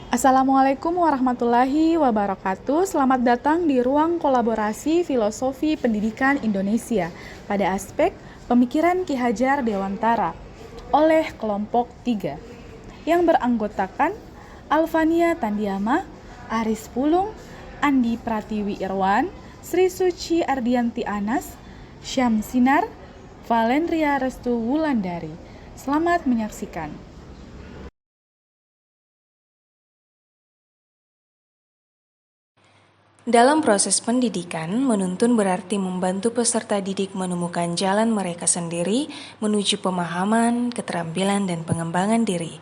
Assalamualaikum warahmatullahi wabarakatuh. Selamat datang di ruang kolaborasi filosofi pendidikan Indonesia pada aspek pemikiran Ki Hajar Dewantara oleh kelompok 3 yang beranggotakan Alvania Tandiama, Aris Pulung, Andi Pratiwi Irwan, Sri Suci Ardianti Anas, Syam Sinar, Valendria Restu Wulandari. Selamat menyaksikan. Dalam proses pendidikan, menuntun berarti membantu peserta didik menemukan jalan mereka sendiri menuju pemahaman, keterampilan, dan pengembangan diri.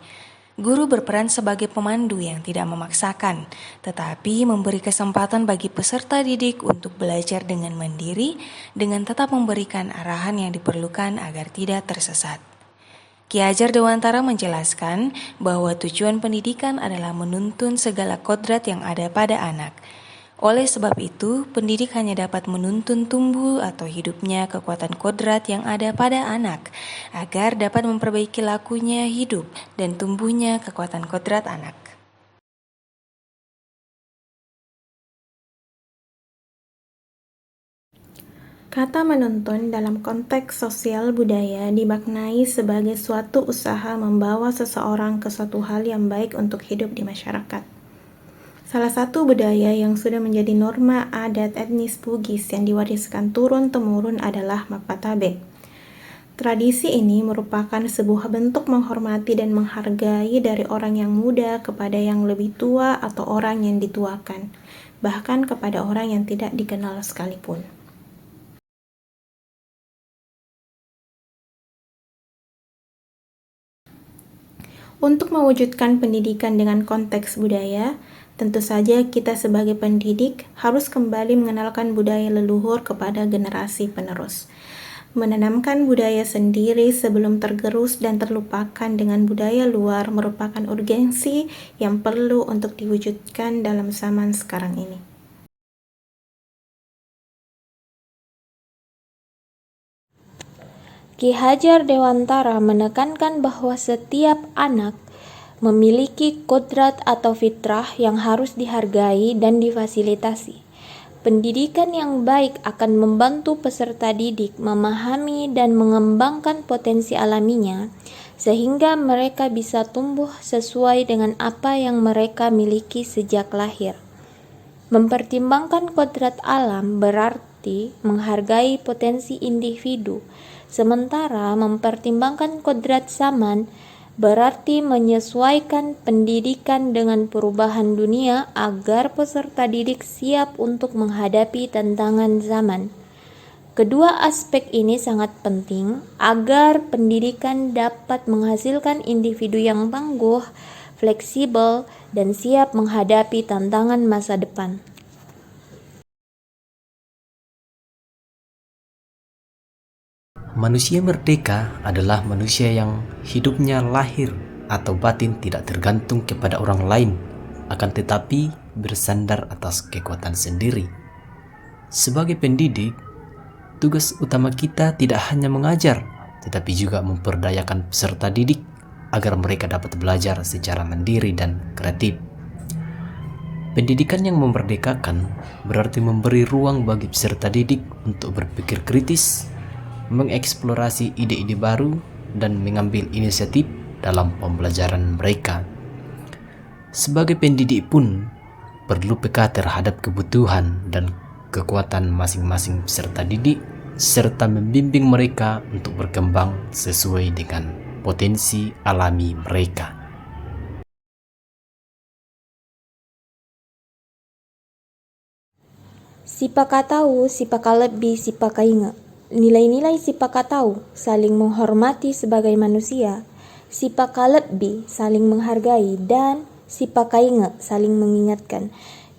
Guru berperan sebagai pemandu yang tidak memaksakan, tetapi memberi kesempatan bagi peserta didik untuk belajar dengan mandiri, dengan tetap memberikan arahan yang diperlukan agar tidak tersesat. Ki Hajar Dewantara menjelaskan bahwa tujuan pendidikan adalah menuntun segala kodrat yang ada pada anak. Oleh sebab itu, pendidik hanya dapat menuntun tumbuh atau hidupnya kekuatan kodrat yang ada pada anak, agar dapat memperbaiki lakunya hidup dan tumbuhnya kekuatan kodrat anak. Kata menuntun dalam konteks sosial budaya dimaknai sebagai suatu usaha membawa seseorang ke suatu hal yang baik untuk hidup di masyarakat. Salah satu budaya yang sudah menjadi norma adat etnis Bugis yang diwariskan turun-temurun adalah Mapatabe. Tradisi ini merupakan sebuah bentuk menghormati dan menghargai dari orang yang muda kepada yang lebih tua atau orang yang dituakan, bahkan kepada orang yang tidak dikenal sekalipun. Untuk mewujudkan pendidikan dengan konteks budaya, tentu saja kita sebagai pendidik harus kembali mengenalkan budaya leluhur kepada generasi penerus. Menanamkan budaya sendiri sebelum tergerus dan terlupakan dengan budaya luar merupakan urgensi yang perlu untuk diwujudkan dalam zaman sekarang ini. Ki Hajar Dewantara menekankan bahwa setiap anak memiliki kodrat atau fitrah yang harus dihargai dan difasilitasi. Pendidikan yang baik akan membantu peserta didik memahami dan mengembangkan potensi alaminya, sehingga mereka bisa tumbuh sesuai dengan apa yang mereka miliki sejak lahir. Mempertimbangkan kodrat alam berarti menghargai potensi individu, sementara mempertimbangkan kodrat zaman berarti menyesuaikan pendidikan dengan perubahan dunia agar peserta didik siap untuk menghadapi tantangan zaman. Kedua aspek ini sangat penting agar pendidikan dapat menghasilkan individu yang tangguh, fleksibel, dan siap menghadapi tantangan masa depan. Manusia merdeka adalah manusia yang hidupnya lahir atau batin tidak tergantung kepada orang lain, akan tetapi bersandar atas kekuatan sendiri. Sebagai pendidik, tugas utama kita tidak hanya mengajar, tetapi juga memperdayakan peserta didik agar mereka dapat belajar secara mandiri dan kreatif. Pendidikan yang memerdekakan berarti memberi ruang bagi peserta didik untuk berpikir kritis, mengeksplorasi ide-ide baru, dan mengambil inisiatif dalam pembelajaran mereka. Sebagai pendidik pun perlu peka terhadap kebutuhan dan kekuatan masing-masing peserta didik, serta membimbing mereka untuk berkembang sesuai dengan potensi alami mereka. Sipakatau, sipakalebi, sipakainge. Nilai-nilai sipakatau, saling menghormati sebagai manusia, sipakalebi, saling menghargai, dan sipakainge, saling mengingatkan,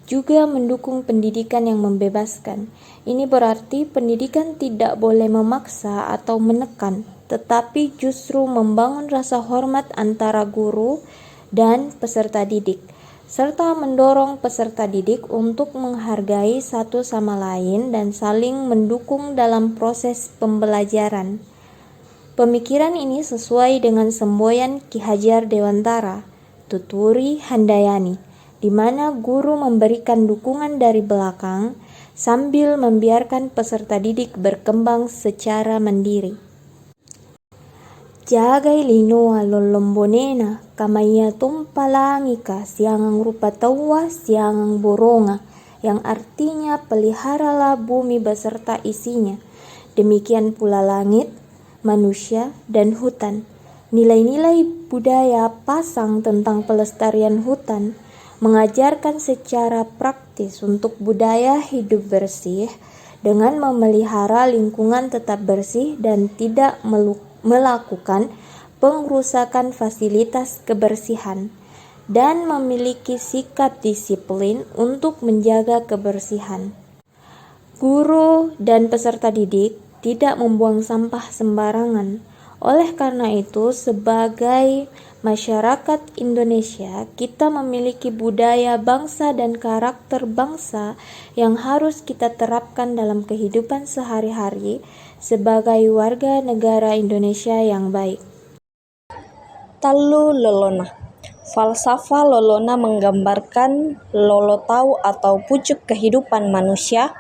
juga mendukung pendidikan yang membebaskan. Ini berarti pendidikan tidak boleh memaksa atau menekan, tetapi justru membangun rasa hormat antara guru dan peserta didik, serta mendorong peserta didik untuk menghargai satu sama lain dan saling mendukung dalam proses pembelajaran. Pemikiran ini sesuai dengan semboyan Ki Hajar Dewantara, Tuturi Handayani, di mana guru memberikan dukungan dari belakang sambil membiarkan peserta didik berkembang secara mandiri. Jagai linoa lolombonena kamaya tumpalangika siangang rupa tawa siangang boronga, yang artinya peliharalah bumi beserta isinya. Demikian pula langit, manusia, dan hutan. Nilai-nilai budaya Pasang tentang pelestarian hutan mengajarkan secara praktis untuk budaya hidup bersih dengan memelihara lingkungan tetap bersih dan tidak melakukan pengrusakan fasilitas kebersihan, dan memiliki sikap disiplin untuk menjaga kebersihan. Guru dan peserta didik tidak membuang sampah sembarangan. Oleh karena itu, sebagai masyarakat Indonesia, kita memiliki budaya bangsa dan karakter bangsa yang harus kita terapkan dalam kehidupan sehari-hari sebagai warga negara Indonesia yang baik. Tallu Lolona. Falsafah Lolona menggambarkan lolotau atau pucuk kehidupan manusia,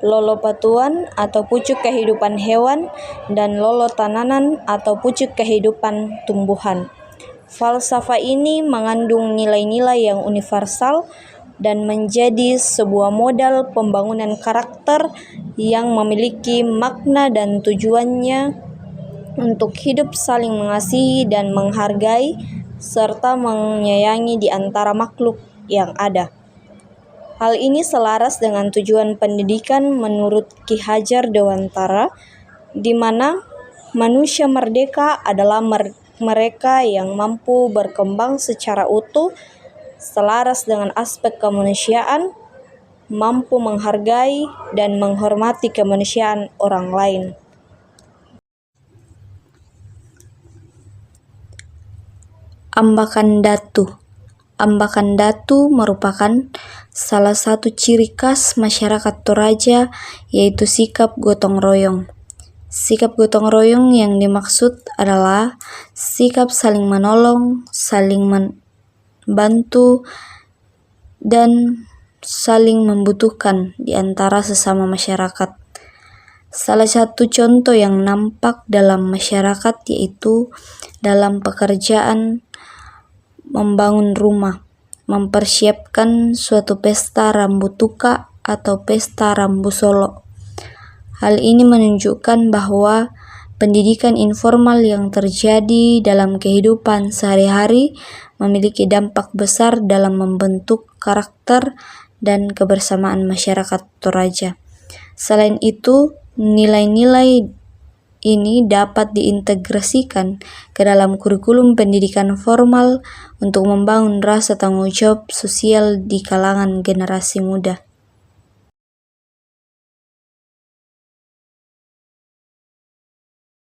lolopatuan atau pucuk kehidupan hewan, dan lolotananan atau pucuk kehidupan tumbuhan. Falsafah ini mengandung nilai-nilai yang universal dan menjadi sebuah modal pembangunan karakter yang memiliki makna dan tujuannya untuk hidup saling mengasihi dan menghargai serta menyayangi di antara makhluk yang ada. Hal ini selaras dengan tujuan pendidikan menurut Ki Hajar Dewantara, di mana manusia merdeka adalah mereka yang mampu berkembang secara utuh, selaras dengan aspek kemanusiaan, mampu menghargai dan menghormati kemanusiaan orang lain. Ambakan Datu. Ambakan Datu merupakan salah satu ciri khas masyarakat Toraja, yaitu sikap gotong royong. Sikap gotong royong yang dimaksud adalah sikap saling menolong, saling membantu, dan saling membutuhkan di antara sesama masyarakat. Salah satu contoh yang nampak dalam masyarakat yaitu dalam pekerjaan membangun rumah, mempersiapkan suatu pesta rambu tuka atau pesta rambu solo. Hal ini menunjukkan bahwa pendidikan informal yang terjadi dalam kehidupan sehari-hari memiliki dampak besar dalam membentuk karakter dan kebersamaan masyarakat Toraja. Selain itu, nilai-nilai ini dapat diintegrasikan ke dalam kurikulum pendidikan formal untuk membangun rasa tanggung jawab sosial di kalangan generasi muda.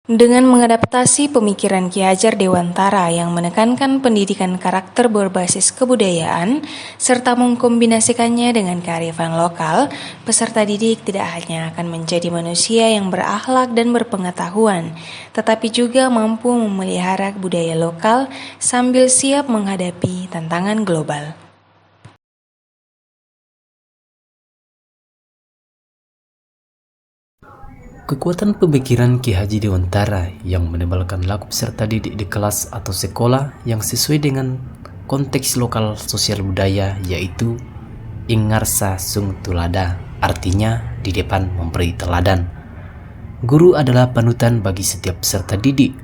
Dengan mengadaptasi pemikiran Ki Hajar Dewantara yang menekankan pendidikan karakter berbasis kebudayaan serta mengkombinasikannya dengan kearifan lokal, peserta didik tidak hanya akan menjadi manusia yang berakhlak dan berpengetahuan, tetapi juga mampu memelihara budaya lokal sambil siap menghadapi tantangan global. Kekuatan pemikiran Ki Haji Dewantara yang menebalkan laku peserta didik di kelas atau sekolah yang sesuai dengan konteks lokal sosial budaya, yaitu Ingarsa Sung Tulada, artinya di depan memberi teladan. Guru adalah panutan bagi setiap peserta didik.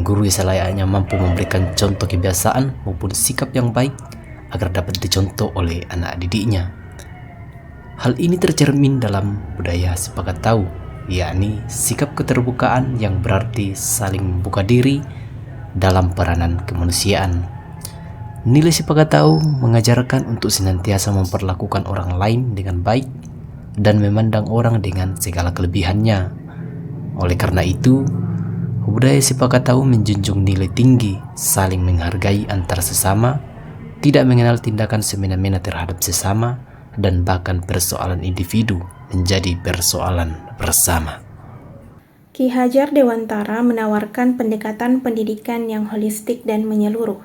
Guru selayaknya mampu memberikan contoh kebiasaan maupun sikap yang baik agar dapat dicontoh oleh anak didiknya. Hal ini tercermin dalam budaya sepakat tahu, yakni sikap keterbukaan yang berarti saling membuka diri dalam peranan kemanusiaan. Nilai sepakat tahu mengajarkan untuk senantiasa memperlakukan orang lain dengan baik dan memandang orang dengan segala kelebihannya. Oleh karena itu, budaya sepakat tahu menjunjung nilai tinggi saling menghargai antar sesama, tidak mengenal tindakan semena-mena terhadap sesama, dan bahkan persoalan individu menjadi persoalan bersama. Ki Hajar Dewantara menawarkan pendekatan pendidikan yang holistik dan menyeluruh,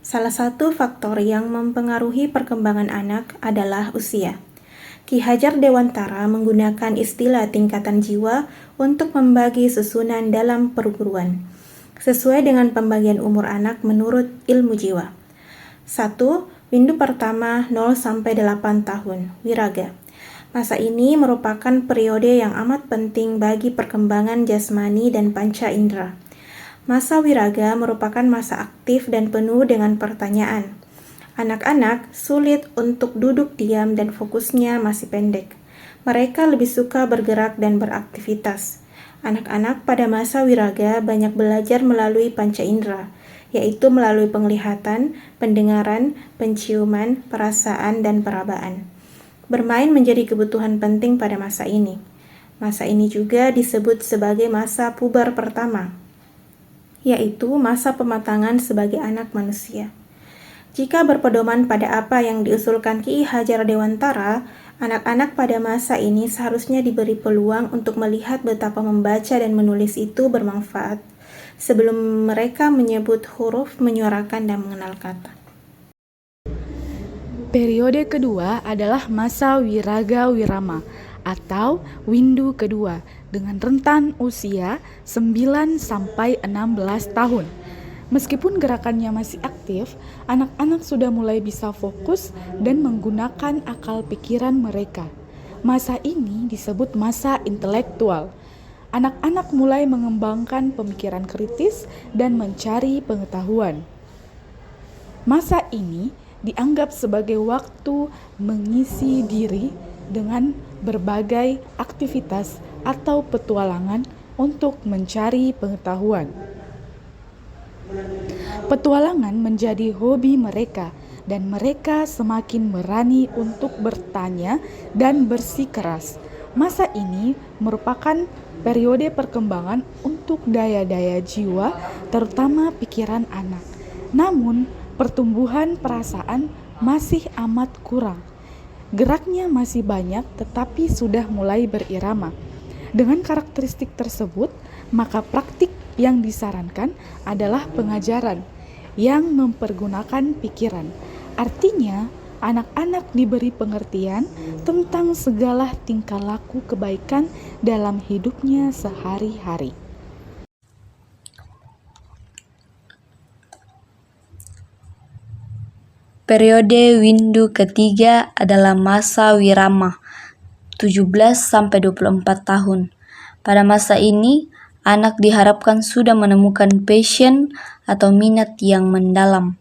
Salah satu faktor yang mempengaruhi perkembangan anak adalah usia. Ki Hajar Dewantara menggunakan istilah tingkatan jiwa untuk membagi susunan dalam perguruan, sesuai dengan pembagian umur anak menurut ilmu jiwa. 1. Windu pertama 0-8 tahun, Wiraga. Masa ini merupakan periode yang amat penting bagi perkembangan jasmani dan panca indera. Masa Wiraga merupakan masa aktif dan penuh dengan pertanyaan. Anak-anak sulit untuk duduk diam dan fokusnya masih pendek. Mereka lebih suka bergerak dan beraktivitas. Anak-anak pada masa Wiraga banyak belajar melalui panca indera, yaitu melalui penglihatan, pendengaran, penciuman, perasaan, dan perabaan. Bermain menjadi kebutuhan penting pada masa ini. Masa ini juga disebut sebagai masa puber pertama, yaitu masa pematangan sebagai anak manusia. Jika berpedoman pada apa yang diusulkan Ki Hajar Dewantara, anak-anak pada masa ini seharusnya diberi peluang untuk melihat betapa membaca dan menulis itu bermanfaat sebelum mereka menyebut huruf, menyuarakan, dan mengenal kata. Periode kedua adalah masa Wiraga Wirama atau Windu kedua dengan rentan usia 9-16 tahun. Meskipun gerakannya masih aktif, anak-anak sudah mulai bisa fokus dan menggunakan akal pikiran mereka. Masa ini disebut masa intelektual. Anak-anak mulai mengembangkan pemikiran kritis dan mencari pengetahuan. Masa ini dianggap sebagai waktu mengisi diri dengan berbagai aktivitas atau petualangan untuk mencari pengetahuan. Petualangan menjadi hobi mereka dan mereka semakin berani untuk bertanya dan bersikeras. Masa ini merupakan periode perkembangan untuk daya-daya jiwa, terutama pikiran anak. Namun, pertumbuhan perasaan masih amat kurang. Geraknya masih banyak tetapi sudah mulai berirama. Dengan karakteristik tersebut, maka praktik yang disarankan adalah pengajaran yang mempergunakan pikiran. Artinya, anak-anak diberi pengertian tentang segala tingkah laku kebaikan dalam hidupnya sehari-hari. Periode Windu ketiga adalah masa Wirama, 17-24 tahun. Pada masa ini, anak diharapkan sudah menemukan passion atau minat yang mendalam.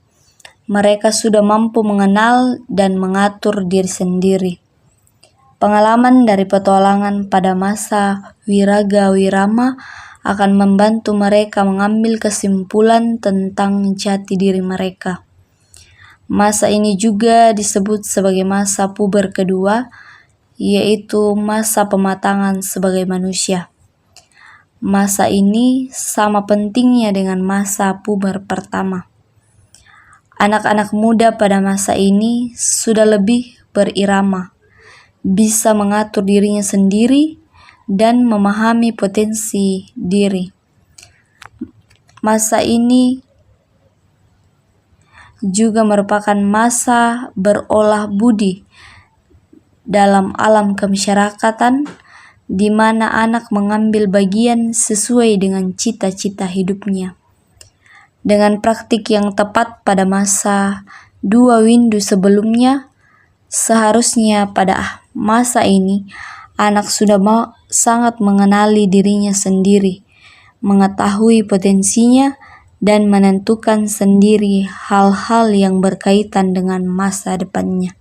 Mereka sudah mampu mengenal dan mengatur diri sendiri. Pengalaman dari petualangan pada masa Wiraga Wirama akan membantu mereka mengambil kesimpulan tentang jati diri mereka. Masa ini juga disebut sebagai masa puber kedua, yaitu masa pematangan sebagai manusia. Masa ini sama pentingnya dengan masa puber pertama. Anak-anak muda pada masa ini sudah lebih berirama, bisa mengatur dirinya sendiri, dan memahami potensi diri. Masa ini juga merupakan masa berolah budi dalam alam kemasyarakatan, di mana anak mengambil bagian sesuai dengan cita-cita hidupnya. Dengan praktik yang tepat pada masa 2 windu sebelumnya, seharusnya pada masa ini anak sudah sangat mengenali dirinya sendiri, mengetahui potensinya, dan menentukan sendiri hal-hal yang berkaitan dengan masa depannya.